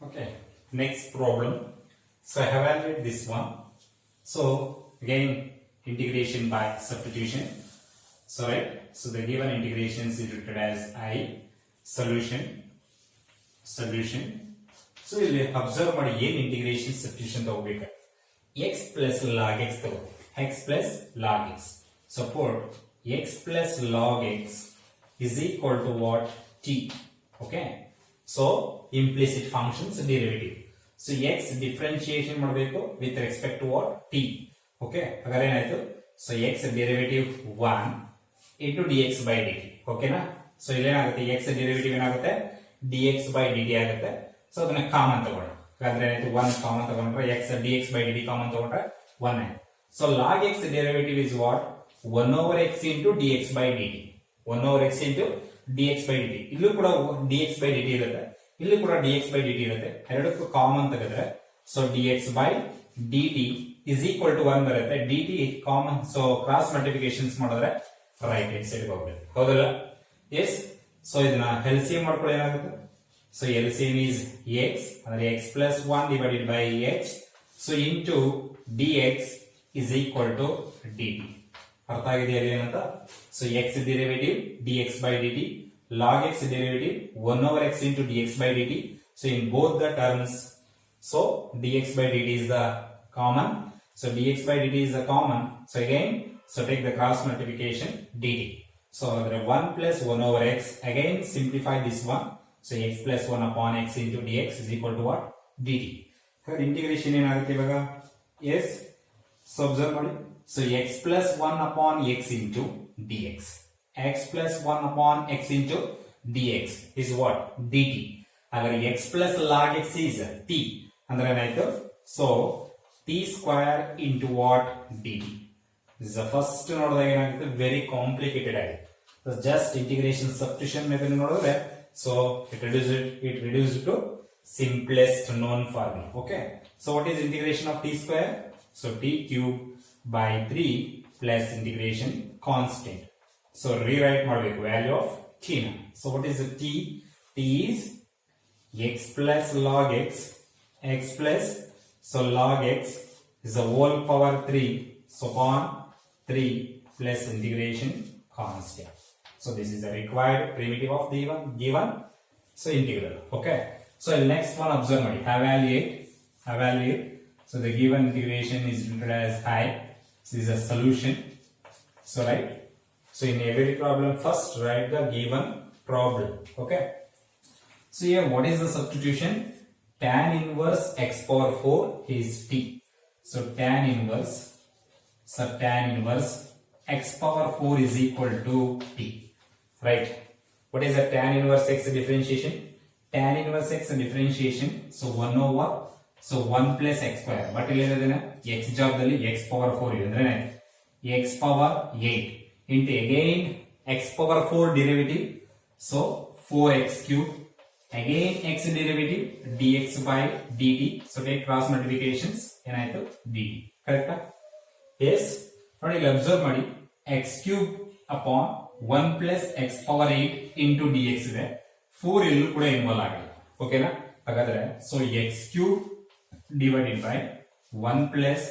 Okay, next problem. So I have evaluated this one. So again, integration by substitution. So right, so the given integration is written as I solution. So ಇಲ್ಲಿ observe ಮಾಡಿ ಏನು integration substitution ತಗೋಬೇಕು. X plus log x ತಗೋ. X plus log x. Support x plus log x is equal to what? T. Okay. So implicit functions derivative. So x differentiation ಮಾಡಬೇಕು with respect to what? T. Okay. ಹಾಗಾದ್ರೆ ಏನಾಯ್ತು? So x derivative 1 into dx by dt. ಓಕೆನಾ? So ಇಲ್ಲೇನಾಗುತ್ತೆ x derivative ಏನಾಗುತ್ತೆ? dx by dt ಆಗುತ್ತೆ. So ಅದನ್ನ common ತಗೊಳ್ಳೋಣ. ಹಾಗಾದ್ರೆ ಏನಾಯ್ತು? 1 ಕಾಮನ್ ತಗೊಂಡ್ರೆ x dx by dt common ತಗೊಂಡ್ರೆ 1 ಆಯ್ತು. So log x derivative is what? 1 over x into dx by dt. 1 over x into dx by dt. ಇಲ್ಲೂ ಕೂಡ dx by dt ಇರುತ್ತೆ. ಇಲ್ಲೂ ಕೂಡ dx by dt ಇರುತ್ತೆ. ಎರಡಕ್ಕೂ ಕಾಮನ್ ತೆಗೆದ್ರೆ so dx by dt is equal to 1 ಬರುತ್ತೆ. dt common, so cross multiplications ಮಾಡಿದ್ರೆ ರೈಟ್ ಹ್ಯಾಂಡ್ ಸೈಡ್ ಹೋಗ್ಬೇಕು. ಹೌದಲ್ಲ? ಎಸ್. ಸೊ ಇದನ್ನ ಎಲ್ಸಿಎಂ ಮಾಡ್ಕೊಳ್ಳಿ ಏನಾಗುತ್ತೆ? ಸೊ ಎಲ್ಸಿಎಂ ಈಸ್ x ಅಂದ್ರೆ x plus 1 divided by x. So into dx is equal to dt. ಅರ್ಥ ಆಗಿದೆಯಾ ಏನಂತ? So x derivative dx by dt, log x derivative 1 over x into dx by dt. So in both the terms, so dx by dt is the common. So dx by dt is the common. So again, so take the cross multiplication dt. So there 1 plus 1 over x. Again simplify this one. So x plus 1 upon x into dx is equal to what? dt. Here integration ಏನಾಗುತ್ತೆ ಇವಾಗ? Yes. So observe ಮಾಡಿ. So x plus 1 upon x into dx. X plus 1 upon x into dx is what? dt. Agar x plus log x is t. Andre ಏನಾಯ್ತು? So t square into what? dt. This is the first ನೋಡಿದಾಗ ಏನಾಗುತ್ತೆ? Very complicated ಆಗಿದೆ. So just integration substitution method ನೋಡಿದ್ರೆ so it reduced to simplest known formula. Okay. So what is integration of t square? So t cube by 3 plus integration constant. So rewrite ಮಾಡಬೇಕು value of t. So what is the t? T is x plus log x. X plus, so log x is the whole power 3. So upon 3 plus integration constant. So this is the required primitive of the given. So integral. Okay. So next one observe ಮಾಡಿ. Evaluate. So the given integration is written as I. So this is a solution. So right. So in every problem, first write the given problem. Okay. So here, what is the substitution? Tan inverse x power 4 is t. So tan inverse x power 4 is equal to t. Right. What is the tan inverse x differentiation? Tan inverse x differentiation. So 1 over. So 1 plus x square. But x ಜಾಗದಲ್ಲಿ x power 4 ಇದೆ ಅಂದ್ರೆ x power 8 into again x power 4 derivative. So 4x cube. Again x derivative dx by dt. So take cross multiplications ಏನಾಯ್ತು? dt. ಕರೆಕ್ಟಾ? Yes. ನೋಡಿ ಇಲ್ಲಿ observe ಮಾಡಿ. x cube upon 1 plus x power 8 into dx ಇದೆ. 4 ಎಲ್ಲೂ ಕೂಡ involve ಆಗಿಲ್ಲ. ಓಕೆನಾ? ಹಾಗಾದ್ರೆ so x cube divided by 1 plus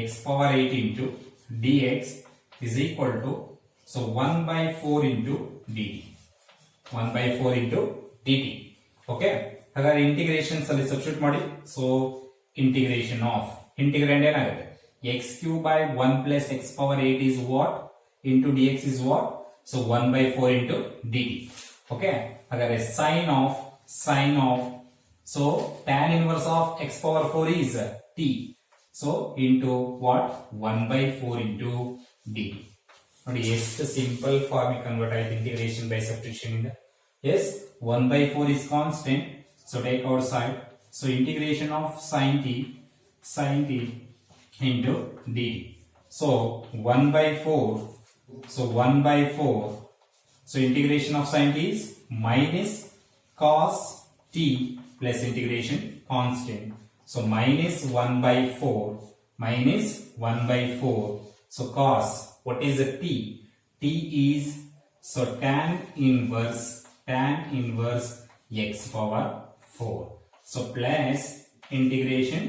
x power 8 into dx is equal to so 1 by 4 into dt. 1 by 4 into dt. Okay. ಹಾಗಾದ್ರೆ integrations ಅಲ್ಲಿ substitute ಮಾಡಿ. So integration of integrand ಏನಾಗುತ್ತೆ? x cube by 1 plus x power 8 is what? Into dx is what? So 1 by 4 into dt. Okay. ಹಾಗಾದ್ರೆ sin of so tan inverse of x power 4 is t. So into what? 1 by 4 into dt. ನೋಡಿ ಎಷ್ಟು simple form convert ಆಯ್ತು integration by substitution ಇಂದ. Yes, 1 by 4 is constant. So take outside. So integration of sin t into dt. So 1 by 4. So 1 by 4. So integration of sin t is minus cos t plus integration constant. So minus 1 by 4. So cos, what is the t? T is so tan inverse x power 4. So plus integration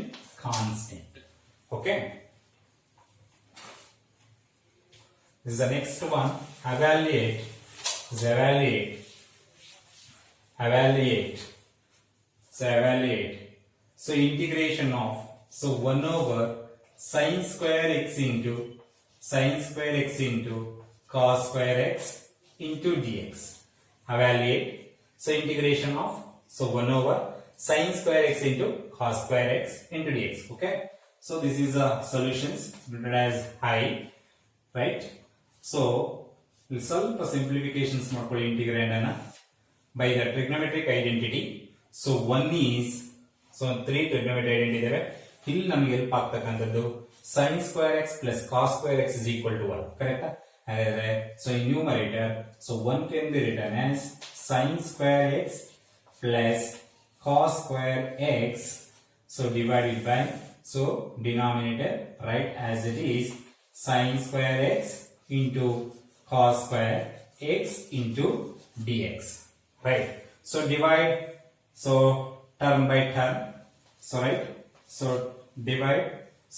constant. Okay. This is the next one. Evaluate. So integration of 1 over sine square x into cos square x into dx. Evaluate. So integration of 1 over sine square x into cos square x into dx. Okay. So this is a solutions written as I, right? So we'll ಸ್ವಲ್ಪ simplifications ಮಾಡ್ಕೊಳ್ಳಿ integrand ಅನ್ನ by the trigonometric identity. So one is, so 3 trigonometric identity ಇದಾವೆ. ಇಲ್ಲಿ ನಮಗೆ help ಆಗ್ತಕ್ಕಂಥದ್ದು sin square x plus cos square x is equal to 1. ಕರೆಕ್ಟಾ? ಹಾಗಾದ್ರೆ so in numerator, so 1 can be written as sin square x plus cos square x, so divided by, so denominator write as it is sin square x into cos square x into dx, right? So divide, so term by term, so right, so divide,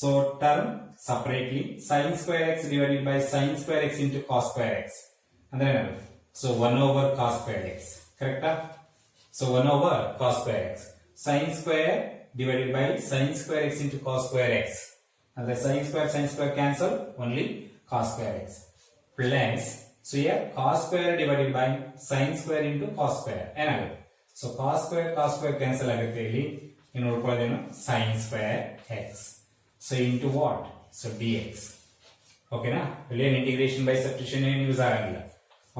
so term separately, sin square x divided by sin square x into cos square x, and then so 1 over cos square x, correct? So 1 over cos square x, sin square divided by sin square x into cos square x, and the sin square cancel, only cos square x, plus, so here cos square divided by sin square into cos square, and so cos square cancel agutte illi in ನೋಡ್ಕೊಳ್ಳೋದೇನು sin square x, so into what, so dx. okay na, ಇಲ್ಲಿ integration by substitution ಏನು use ಆಗಲ್ಲ.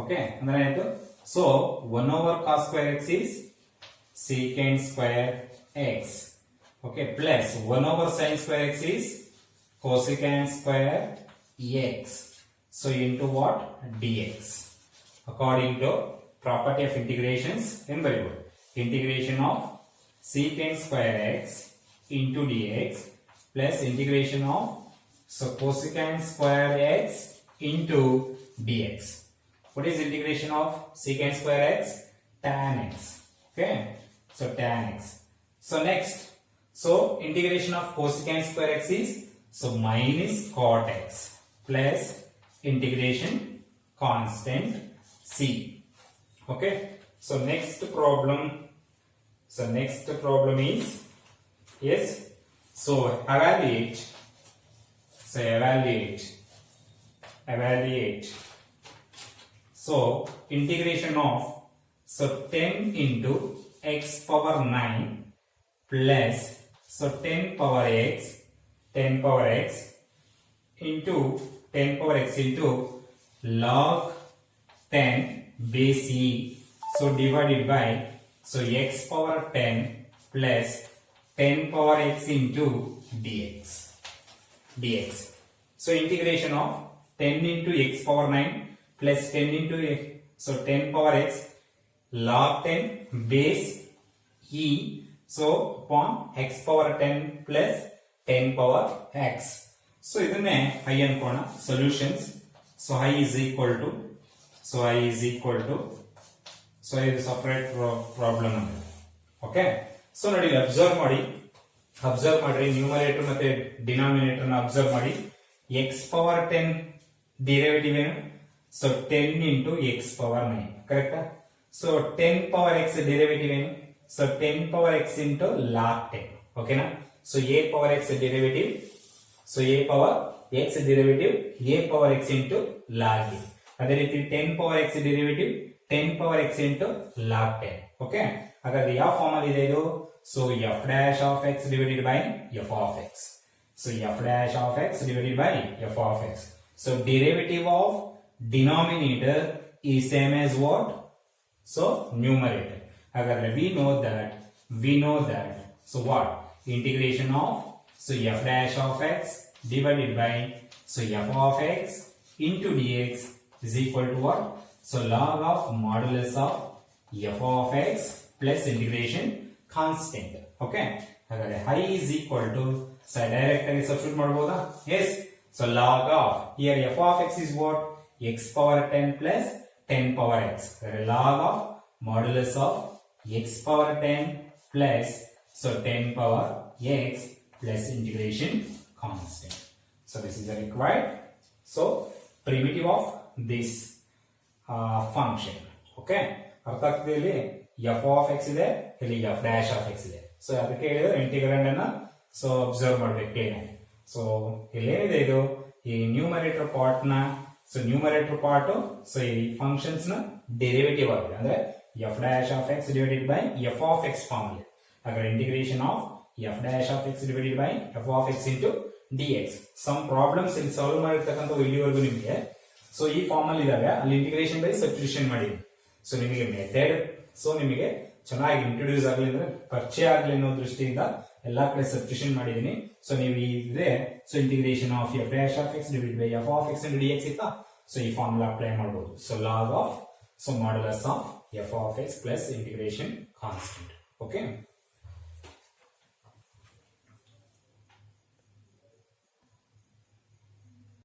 okay, ಅಂದ್ರೆ ಏನಾಯ್ತು, so 1 over cos square x is secant square x, okay, plus 1 over sin square x is cosecant square x, so into what, dx, according to property of integrations in very good. Integration of secant square x into dx plus integration of, so cosecant square x into dx. What is integration of secant square x? Tan x. Okay, so tan x. So next, so integration of cosecant square x is, so minus cot x plus integration constant c. okay, so next problem is, yes, so evaluate, so integration of, so 10 into x power 9 plus, so 10 power x into 10 power x into log 10 base e, so divided by, so x power 10 plus 10 power x into dx. So integration of 10 into x power 9 plus 10 into x, so 10 power x log 10 base e, so upon x power 10 plus 10 power x. So ಇದನ್ನೇ I ಅನ್ಕೋಣ solutions. So I is equal to, so ಇದು separate problem ಅಂದ್ರೆ. okay, so ನೋಡಿ observe ಮಾಡ್ರಿ numerator ಮತ್ತೆ denominator ನ observe ಮಾಡಿ. x power 10 derivative ಏನು, so 10 into x power 9, ಕರೆಕ್ಟಾ? ಸೊ 10 ಪವರ್ x ಡಿರೈವೇಟಿವ್ ಏನು, so 10 power x into log 10, ಓಕೆನಾ? So a power x derivative, so a power x derivative a power x into log a. ಅದೇ ರೀತಿ 10 power x derivative 10 power x into log 10. Okay, ಹಾಗಾದ್ರೆ ಯಾವ form ಅಲ್ಲಿ ಇದೆ ಇದು? So f dash of x divided by f of x. So f dash of x divided by f of x. So derivative of denominator is same as what? So numerator. Hagadre we know that. So what? Integration of, so f dash of x divided by, so f of x into dx is equal to what? So log of modulus of f of x plus integration constant. Okay, ಹಾಗಾದ್ರೆ I is equal to, so direct ಆಗಿ substitute ಮಾಡಬಹುದಾ? yes, so log of, here f of x is what? x power 10 plus 10 power x. log of modulus of x power 10 plus, So 10 power x plus integration constant. So this is the required. So primitive of this function. Okay. ಅರ್ಥ ಆಗ್ತದೆ ಇಲ್ಲಿ F of X ಇದೆ, ಇಲ್ಲಿ F dash of X ಇದೆ. So ಅದಕ್ಕೆ ಹೇಳಿದ್ರೆ integrand ಅನ್ನ so observe ಮಾಡ್ಬೇಕು ಕ್ಲೀನಾಗಿ. ಸೊ ಇಲ್ಲೇನಿದೆ ಇದು ಈ ನ್ಯೂಮರೇಟರ್ ಪಾರ್ಟ್ ನ, ಸೊ ನ್ಯೂಮರೇಟರ್ ಪಾರ್ಟ್ ಸೊ ಈ ಫಂಕ್ಷನ್ಸ್ ನ ಡೆರಿವೇಟಿವ್ ಆಗಿದೆ, ಅಂದ್ರೆ F dash of X divided by F of X form ಇದೆ. ಹಾಗಾದ್ರೆ integration of F dash of X divided by F of X into D X. Some problems ಇಲ್ಲಿ solve ಮಾಡಿರ್ತಕ್ಕಂಥ ಇಲ್ಲಿವರೆಗೂ ನಿಮಗೆ ಸೊ ಈ ಫಾರ್ಮ್ ಅಲ್ಲಿ ಇದಾಗ ಅಲ್ಲಿ ಇಂಟಿಗ್ರೇಷನ್ ಬೈ ಸಬ್ಸ್ಟಿಟ್ಯೂಷನ್ ಮಾಡಿ. ಸೊ ನಿಮಗೆ ಮೆಥಡ್ ಸೊ ನಿಮಗೆ ಚೆನ್ನಾಗಿ ಇಂಟ್ರೊಡ್ಯೂಸ್ ಆಗಲಿ ಅಂದ್ರೆ ಪರಿಚಯ ಆಗಲಿ ಅನ್ನೋ ದೃಷ್ಟಿಯಿಂದ ಎಲ್ಲಾ ಕಡೆ ಸಬ್ಸ್ಟಿಟ್ಯೂಷನ್ ಮಾಡಿದೀನಿ. ಸೊ ನೀವು ಇದೆ so integration of F dash of X divide by F of X into D X ಇತ್ತಾ, ಸೊ ಈ ಫಾರ್ಮುಲಾ ಅಪ್ಲೈ ಮಾಡಬಹುದು. So log of so modulus of F of X plus integration constant. Okay.